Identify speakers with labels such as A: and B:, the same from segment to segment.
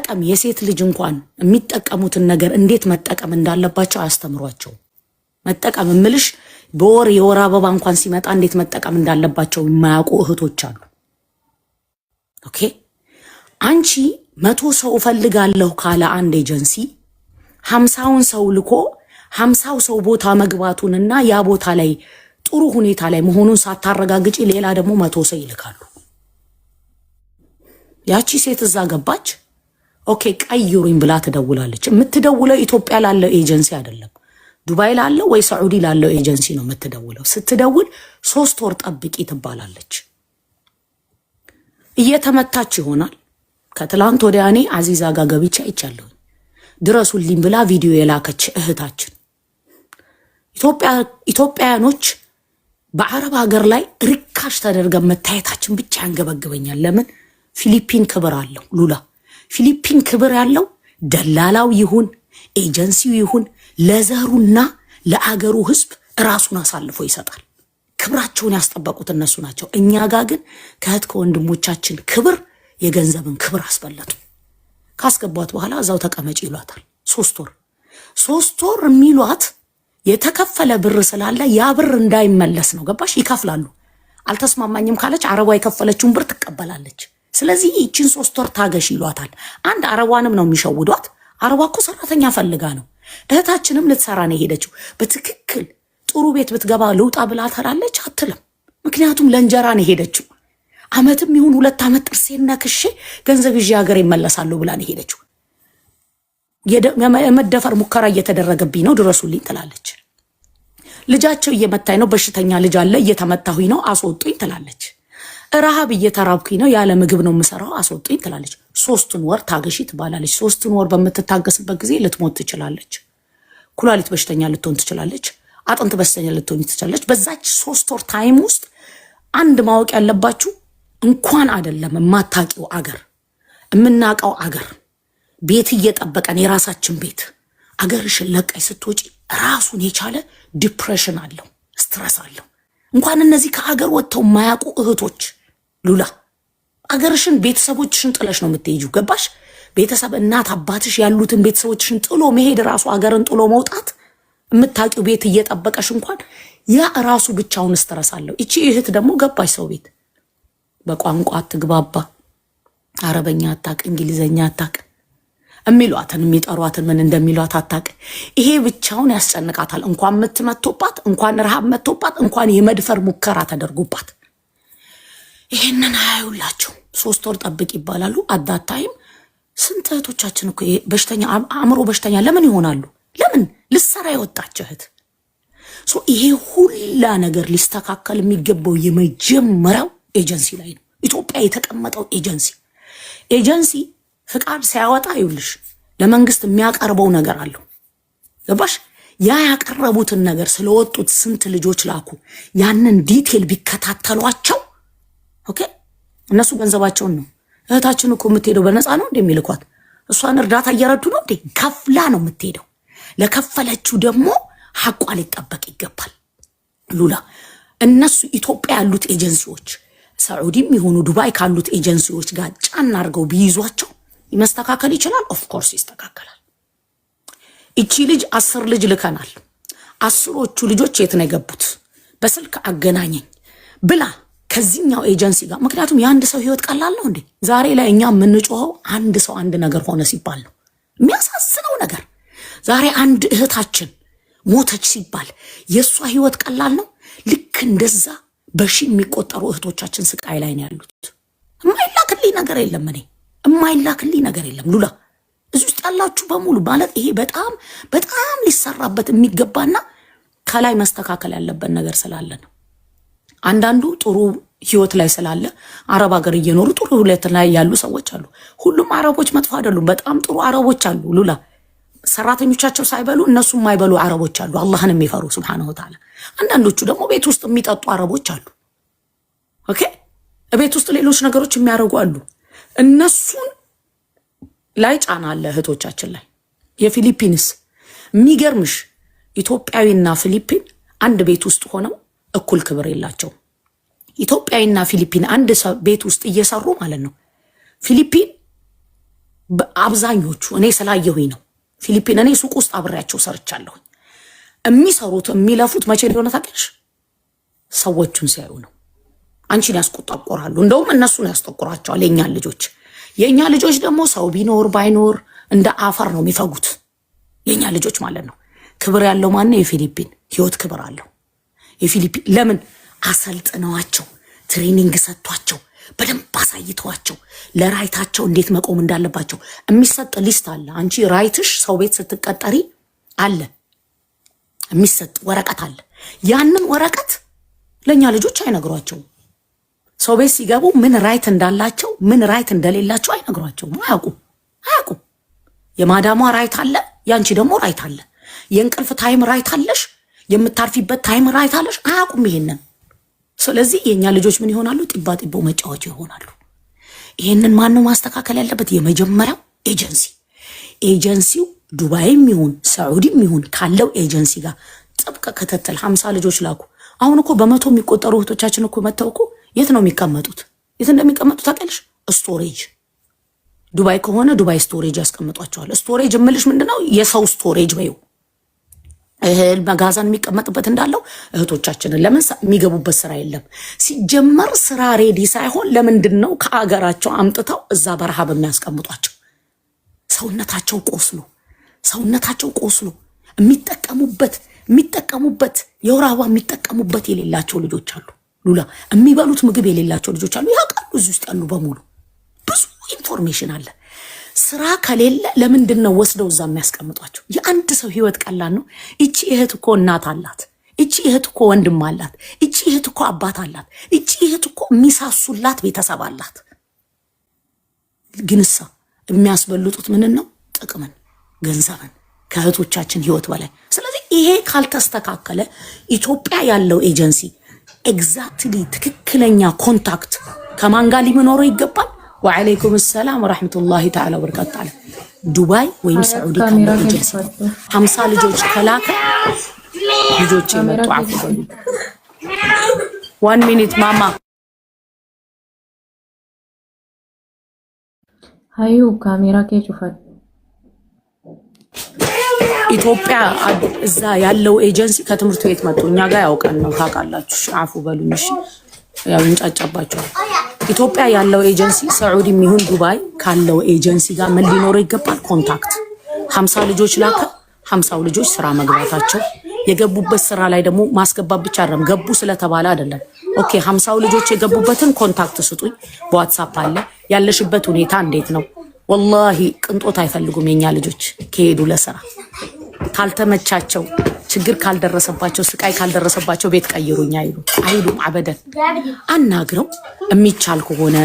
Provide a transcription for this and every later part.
A: መጠቀም የሴት ልጅ እንኳን የሚጠቀሙትን ነገር እንዴት መጠቀም እንዳለባቸው አያስተምሯቸው። መጠቀም እምልሽ በወር የወር አበባ እንኳን ሲመጣ እንዴት መጠቀም እንዳለባቸው የማያውቁ እህቶች አሉ። ኦኬ አንቺ 100 ሰው እፈልጋለሁ ካለ አንድ ኤጀንሲ 50ውን ሰው ልኮ 50ው ሰው ቦታ መግባቱንና ያ ቦታ ላይ ጥሩ ሁኔታ ላይ መሆኑን ሳታረጋግጪ ሌላ ደግሞ 100 ሰው ይልካሉ። ያቺ ሴት እዛ ገባች። ኦኬ ቀይሩኝ ብላ ትደውላለች። የምትደውለው ኢትዮጵያ ላለው ኤጀንሲ አይደለም፣ ዱባይ ላለው ወይ ሳዑዲ ላለው ኤጀንሲ ነው የምትደውለው። ስትደውል 3 ወር ጠብቂ ትባላለች። እየተመታች ይሆናል። ከትላንት ወዲያ እኔ አዚዛ ጋር ገብቼ አይቻለሁ። ድረሱልኝ ብላ ቪዲዮ የላከች እህታችን። ኢትዮጵያኖች በአረብ ሀገር ላይ ርካሽ ተደርገን መታየታችን ብቻ ያንገበግበኛል። ለምን? ፊሊፒን ክብር አለው ሉላ። ፊሊፒን ክብር ያለው ደላላው ይሁን ኤጀንሲው ይሁን ለዘሩና ለአገሩ ህዝብ ራሱን አሳልፎ ይሰጣል። ክብራቸውን ያስጠበቁት እነሱ ናቸው። እኛ ጋር ግን ከእህት ከወንድሞቻችን ክብር የገንዘብን ክብር አስበለጡ። ካስገቧት በኋላ እዛው ተቀመጭ ይሏታል። 3 ወር የሚሏት የተከፈለ ብር ስላለ ያ ብር እንዳይመለስ ነው። ገባሽ? ይከፍላሉ። አልተስማማኝም ካለች አረቧ የከፈለችውን ብር ትቀበላለች። ስለዚህ ይቺን 3 ወር ታገሽ ይሏታል። አንድ አረቧንም ነው የሚሸውዷት። አረቧ እኮ ሰራተኛ ፈልጋ ነው። እህታችንም ልትሰራ ነው የሄደችው። በትክክል ጥሩ ቤት ብትገባ ልውጣ ብላ ተላለች አትልም። ምክንያቱም ለእንጀራ ነው የሄደችው። አመትም ይሁን 2 ዓመት ጥርሴን ነክሼ ገንዘብ ይዤ ሀገር ይመለሳለሁ ብላ ነው የሄደችው። የመደፈር ሙከራ እየተደረገብኝ ነው ድረሱልኝ ትላለች። ልጃቸው እየመታኝ ነው፣ በሽተኛ ልጅ አለ እየተመታሁኝ ነው አስወጡኝ ትላለች። ረሃብ እየተራብኩኝ ነው፣ ያለ ምግብ ነው የምሰራው አስወጡኝ ትላለች። 3 ወር ታገሺ ትባላለች። 3 ወር በምትታገስበት ጊዜ ልትሞት ትችላለች። ኩላሊት በሽተኛ ልትሆን ትችላለች። አጥንት በሽተኛ ልትሆን ትችላለች። በዛች 3 ወር ታይም ውስጥ አንድ ማወቅ ያለባችሁ እንኳን አይደለም የማታውቂው አገር የምናውቀው አገር ቤት እየጠበቀን የራሳችን ቤት አገርሽን ለቀይ ስትወጪ ራሱን የቻለ ዲፕሬሽን አለው፣ ስትረስ አለው። እንኳን እነዚህ ከአገር ወጥተው የማያውቁ እህቶች ሉላ አገርሽን ቤተሰቦችሽን ጥለሽ ነው የምትሄጂው። ገባሽ? ቤተሰብ እናት አባትሽ ያሉትን ቤተሰቦችሽን ጥሎ መሄድ ራሱ አገርን ጥሎ መውጣት የምታውቂው ቤት እየጠበቀሽ እንኳን ያ ራሱ ብቻውን ስትረስ አለው። እቺ እህት ደግሞ ገባሽ ሰው ቤት በቋንቋ አትግባባ፣ አረበኛ አታቅ፣ እንግሊዘኛ አታቅ፣ የሚሏትን የሚጠሯትን ምን እንደሚሏት አታቅ። ይሄ ብቻውን ያስጨንቃታል። እንኳን ምትመቶባት፣ እንኳን ረሃብ መቶባት፣ እንኳን የመድፈር ሙከራ ተደርጎባት። ይሄንን አያዩላቸው። 3 ወር ጠብቅ ይባላሉ። አዳታይም ስንት እህቶቻችን እኮ በሽተኛ አእምሮ በሽተኛ ለምን ይሆናሉ? ለምን? ልሰራ የወጣች እህት። ይሄ ሁላ ነገር ሊስተካከል የሚገባው የመጀመሪያው ኤጀንሲ ላይ ነው። ኢትዮጵያ የተቀመጠው ኤጀንሲ ፍቃድ ሲያወጣ ይውልሽ ለመንግስት የሚያቀርበው ነገር አለው። ገባሽ? ያ ያቀረቡትን ነገር ስለወጡት ስንት ልጆች ላኩ። ያንን ዲቴል ቢከታተሏቸው ኦኬ፣ እነሱ ገንዘባቸውን ነው። እህታችን እኮ የምትሄደው በነፃ ነው እንደሚልኳት። እሷን እርዳታ እየረዱ ነው እንዴ? ከፍላ ነው የምትሄደው። ለከፈለችው ደግሞ ሐቋ ሊጠበቅ ይገባል። ሉላ እነሱ ኢትዮጵያ ያሉት ኤጀንሲዎች ሳዑዲም ይሁኑ ዱባይ ካሉት ኤጀንሲዎች ጋር ጫና አድርገው ቢይዟቸው ይመስተካከል ይችላል። ኦፍ ኮርስ ይስተካከላል። እቺ ልጅ 10 ልጅ ልከናል። 10ዎቹ ልጆች የት ነው የገቡት? በስልክ አገናኘኝ ብላ ከዚህኛው ኤጀንሲ ጋር። ምክንያቱም የአንድ ሰው ህይወት ቀላል ነው እንዴ? ዛሬ ላይ እኛ የምንጮኸው አንድ ሰው አንድ ነገር ሆነ ሲባል ነው። የሚያሳዝነው ነገር ዛሬ አንድ እህታችን ሞተች ሲባል የእሷ ህይወት ቀላል ነው። ልክ እንደዛ በሺ የሚቆጠሩ እህቶቻችን ስቃይ ላይ ነው ያሉት። የማይላክልኝ ነገር የለም። እኔ የማይላክልኝ ነገር የለም። ሉላ እዚህ ውስጥ ያላችሁ በሙሉ ማለት ይሄ በጣም በጣም ሊሰራበት የሚገባና ከላይ መስተካከል ያለበት ነገር ስላለ ነው። አንዳንዱ ጥሩ ህይወት ላይ ስላለ አረብ ሀገር እየኖሩ ጥሩ ህይወት ላይ ያሉ ሰዎች አሉ። ሁሉም አረቦች መጥፎ አይደሉም። በጣም ጥሩ አረቦች አሉ። ሉላ ሰራተኞቻቸው ሳይበሉ እነሱ የማይበሉ አረቦች አሉ፣ አላህን የሚፈሩ ሱብሃነሁ ወተዓላ። አንዳንዶቹ ደግሞ ቤት ውስጥ የሚጠጡ አረቦች አሉ። ኦኬ፣ ቤት ውስጥ ሌሎች ነገሮች የሚያደርጉ አሉ። እነሱን ላይ ጫና አለ እህቶቻችን ላይ። የፊሊፒንስ የሚገርምሽ ኢትዮጵያዊና ፊሊፒን አንድ ቤት ውስጥ ሆነው እኩል ክብር የላቸው። ኢትዮጵያዊና ፊሊፒን አንድ ቤት ውስጥ እየሰሩ ማለት ነው። ፊሊፒን አብዛኞቹ እኔ ስላየሁኝ ነው። ፊሊፒን እኔ ሱቅ ውስጥ አብሬያቸው ሰርቻለሁ። የሚሰሩት የሚለፉት መቼ እንደሆነ ታውቂያለሽ? ሰዎቹን ሲያዩ ነው። አንቺን ያስቆጣቆራሉ። እንደውም እነሱን ያስጠቁራቸዋል። የኛ ልጆች ደግሞ ሰው ቢኖር ባይኖር እንደ አፈር ነው የሚፈጉት። የኛ ልጆች ማለት ነው። ክብር ያለው ማን ነው? የፊሊፒን ህይወት ክብር አለው። የፊሊፒን ለምን አሰልጥነዋቸው ትሬኒንግ ሰጥቷቸው በደንብ አሳይተዋቸው ለራይታቸው እንዴት መቆም እንዳለባቸው የሚሰጥ ሊስት አለ። አንቺ ራይትሽ ሰው ቤት ስትቀጠሪ አለ የሚሰጥ ወረቀት አለ። ያንን ወረቀት ለኛ ልጆች አይነግሯቸውም። ሰው ቤት ሲገቡ ምን ራይት እንዳላቸው ምን ራይት እንደሌላቸው አይነግሯቸውም። አያውቁም። የማዳሟ ራይት አለ፣ ያንቺ ደግሞ ራይት አለ። የእንቅልፍ ታይም ራይት አለሽ፣ የምታርፊበት ታይም ራይት አለሽ። አያውቁም ይሄንን። ስለዚህ የኛ ልጆች ምን ይሆናሉ? ጢባ ጢቦ መጫወቻ ይሆናሉ። ይሄንን ማን ነው ማስተካከል ያለበት? የመጀመሪያው ኤጀንሲው ዱባይም ይሁን ሳዑዲም ይሁን ካለው ኤጀንሲ ጋር ጥብቅ ክትትል 50 ልጆች ላኩ። አሁን እኮ በመቶ የሚቆጠሩ እህቶቻችን እኮ መተው እኮ የት ነው የሚቀመጡት? የት እንደሚቀመጡ ታውቂያለሽ? ስቶሬጅ ዱባይ ከሆነ ዱባይ ስቶሬጅ ያስቀምጧቸዋል። ስቶሬጅ እምልሽ ምንድነው? የሰው ስቶሬጅ በይው እህል መጋዘን የሚቀመጥበት እንዳለው እህቶቻችንን ለምን የሚገቡበት ስራ የለም። ሲጀመር ስራ ሬዲ ሳይሆን ለምንድን ነው ከአገራቸው አምጥተው እዛ በረሃብ የሚያስቀምጧቸው? ሰውነታቸው ቆስሎ የሚጠቀሙበት የወር አበባ የሚጠቀሙበት የሌላቸው ልጆች አሉ። ሉላ የሚበሉት ምግብ የሌላቸው ልጆች አሉ። ያውቃሉ። እዚህ ውስጥ ያሉ በሙሉ ብዙ ኢንፎርሜሽን አለ። ስራ ከሌለ ለምንድን ነው ወስደው እዛ የሚያስቀምጧቸው? የአንድ ሰው ህይወት ቀላል ነው? እቺ እህት እኮ እናት አላት። እቺ እህት እኮ ወንድም አላት። እቺ እህት እኮ አባት አላት። እቺ እህት እኮ የሚሳሱላት ቤተሰብ አላት። ግንሳ የሚያስበልጡት ምንን ነው? ጥቅምን፣ ገንዘብን ከእህቶቻችን ህይወት በላይ። ስለዚህ ይሄ ካልተስተካከለ ኢትዮጵያ ያለው ኤጀንሲ ኤግዛክትሊ ትክክለኛ ኮንታክት ከማን ጋር ሊኖረው ይገባል? ወዓለይኩም ሰላም ወራህመቱላሂ ተዓላ ወበረካቱ። ዱባይ ወይም ሳዑዲ ካለው ኤጀንሲ 50 ልጆች ከላከ ልጆች የመጡ አፍሉ 1 ሚኒት ማማ
B: ሃዩ ካሜራ ከጩፈት
A: ኢትዮጵያ እዛ ያለው ኤጀንሲ ከትምህርት ቤት መጡ። እኛ ጋር ያውቀን ነው ታውቃላችሁ። አፉ በሉኝ እሺ። ያው እንጫጫባቸው። ኢትዮጵያ ያለው ኤጀንሲ ሳዑዲ የሚሆን ዱባይ ካለው ኤጀንሲ ጋር ምን ሊኖረው ይገባል? ኮንታክት 50 ልጆች ላከ። 50 ልጆች ስራ መግባታቸው የገቡበት ስራ ላይ ደግሞ ማስገባት ብቻ አይደለም፣ ገቡ ስለተባለ አይደለም። ኦኬ 50 ልጆች የገቡበትን ኮንታክት ስጡኝ፣ በዋትስአፕ አለ። ያለሽበት ሁኔታ እንዴት ነው? ወላሂ ቅንጦት አይፈልጉም የኛ ልጆች ከሄዱ ለስራ ካልተመቻቸው ችግር ካልደረሰባቸው ስቃይ ካልደረሰባቸው ቤት ቀይሩኛ አይሉም። አበደን አናግረው የሚቻል ከሆነ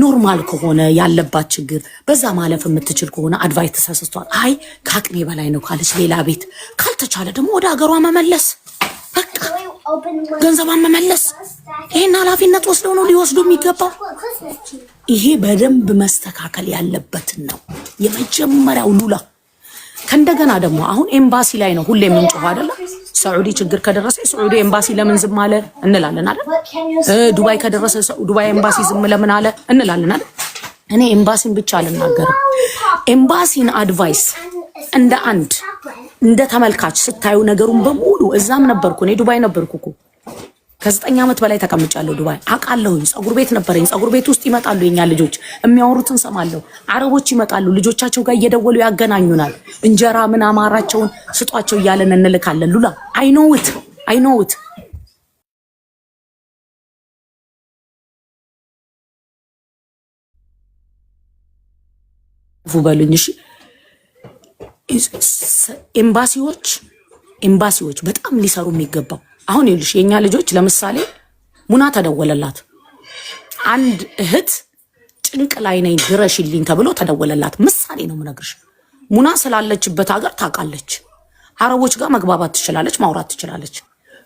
A: ኖርማል ከሆነ ያለባት ችግር በዛ ማለፍ የምትችል ከሆነ አድቫይስ ተሰስቷል። አይ ከአቅሜ በላይ ነው ካለች ሌላ ቤት፣ ካልተቻለ ደግሞ ወደ ሀገሯ መመለስ፣ በቃ ገንዘቧን መመለስ። ይሄን ኃላፊነት ወስደው ነው ሊወስዱ የሚገባው። ይሄ በደንብ መስተካከል ያለበትን ነው የመጀመሪያው ሉላ። ከእንደገና ደግሞ አሁን ኤምባሲ ላይ ነው ሁሌ የምንጮህ አይደለ? ሳዑዲ ችግር ከደረሰ ሳዑዲ ኤምባሲ ለምን ዝም አለ እንላለን አይደል? ዱባይ ከደረሰ ዱባይ ኤምባሲ ዝም ለምን አለ እንላለን አይደል? እኔ ኤምባሲን ብቻ አልናገርም። ኤምባሲን አድቫይስ እንደ ተመልካች ስታዩ ነገሩን በሙሉ እዛም ነበርኩ እኔ ዱባይ ነበርኩ እኮ ከ9 ዓመት በላይ ተቀምጫለሁ ዱባይ አውቃለሁኝ። ጸጉር ቤት ነበረኝ። ጸጉር ቤት ውስጥ ይመጣሉ የኛ ልጆች የሚያወሩትን ሰማለሁ። አረቦች ይመጣሉ ልጆቻቸው ጋር እየደወሉ ያገናኙናል። እንጀራ ምን አማራቸውን ስጧቸው እያለን እንልካለን። ሉላ አይ ኖ ኢት በሉኝ እሺ። ኤምባሲዎች በጣም ሊሰሩ የሚገባው አሁን ይልሽ የኛ ልጆች ለምሳሌ ሙና ተደወለላት። አንድ እህት ጭንቅ ላይ ነኝ ድረሽልኝ ተብሎ ተደወለላት። ምሳሌ ነው የምነግርሽ። ሙና ስላለችበት ሀገር ታውቃለች። አረቦች ጋር መግባባት ትችላለች፣ ማውራት ትችላለች።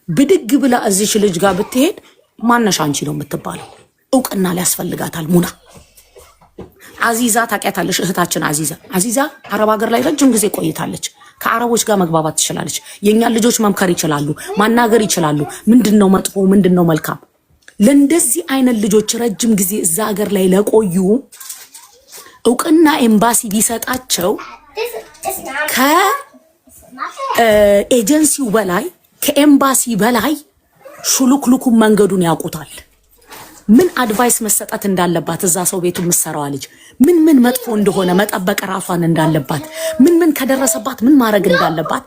A: ብድግ ብላ እዚሽ ልጅ ጋር ብትሄድ ማነሽ አንቺ ነው የምትባለው። እውቅና ሊያስፈልጋታል። ሙና አዚዛ ታውቂያታለሽ? እህታችን አዚዛ አረብ ሀገር ላይ ረጅም ጊዜ ቆይታለች። ከአረቦች ጋር መግባባት ትችላለች። የኛን ልጆች መምከር ይችላሉ፣ ማናገር ይችላሉ። ምንድነው መጥፎ ምንድነው መልካም። ለእንደዚህ አይነት ልጆች ረጅም ጊዜ እዛ ሀገር ላይ ለቆዩ እውቅና ኤምባሲ ቢሰጣቸው ከኤጀንሲው በላይ ከኤምባሲ በላይ ሹሉክሉኩን መንገዱን ያውቁታል። ምን አድቫይስ መሰጠት እንዳለባት እዛ ሰው ቤቱ ምሰራው ልጅ ምን መጥፎ እንደሆነ መጠበቅ ራሷን እንዳለባት ምን ከደረሰባት ምን ማድረግ እንዳለባት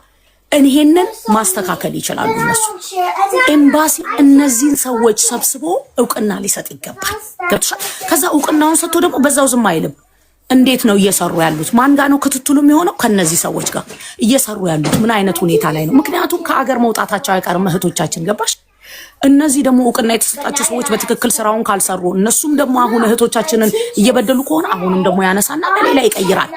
A: እነሄንን ማስተካከል ይችላሉ እነሱ። ኤምባሲ እነዚህን ሰዎች ሰብስቦ እውቅና ሊሰጥ ይገባል። ከዛ እውቅናውን ሰጥቶ ደግሞ በዛው ዝም አይልም። እንዴት ነው እየሰሩ ያሉት? ማን ጋር ነው ክትትሉ የሚሆነው? ከነዚህ ሰዎች ጋር እየሰሩ ያሉት ምን አይነት ሁኔታ ላይ ነው? ምክንያቱም ከሀገር መውጣታቸው አይቀርም እህቶቻችን፣ ገባሽ? እነዚህ ደግሞ እውቅና የተሰጣቸው ሰዎች በትክክል ስራውን ካልሰሩ እነሱም ደግሞ አሁን እህቶቻችንን እየበደሉ ከሆነ አሁንም ደግሞ ያነሳና በሌላ ይቀይራል።